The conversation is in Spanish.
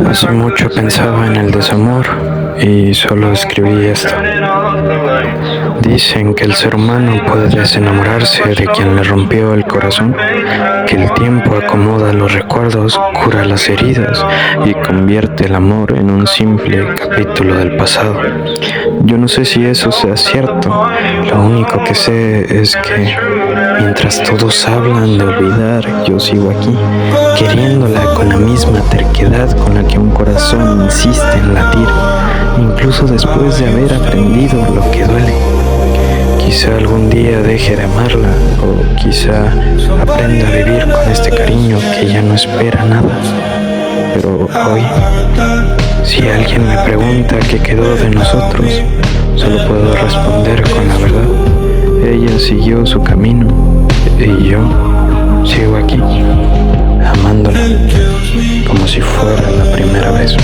Hace mucho pensaba en el desamor y solo escribí esto. Dicen que el ser humano puede desenamorarse de quien le rompió el corazón, que el tiempo acomoda los recuerdos, cura las heridas y convierte el amor en un simple capítulo del pasado. Yo no sé si eso sea cierto, lo único que sé es que mientras todos hablan de olvidar, yo sigo aquí, queriéndola con la misma terquedad con la que un corazón insiste en latir, incluso después de haber aprendido lo que duele. Quizá algún día deje de amarla, o quizá aprenda a vivir con este cariño que ya no espera nada. Pero hoy, si alguien me pregunta qué quedó de nosotros, solo puedo responder con la verdad. Ella siguió su camino y yo sigo aquí, amándola como si fuera la primera vez.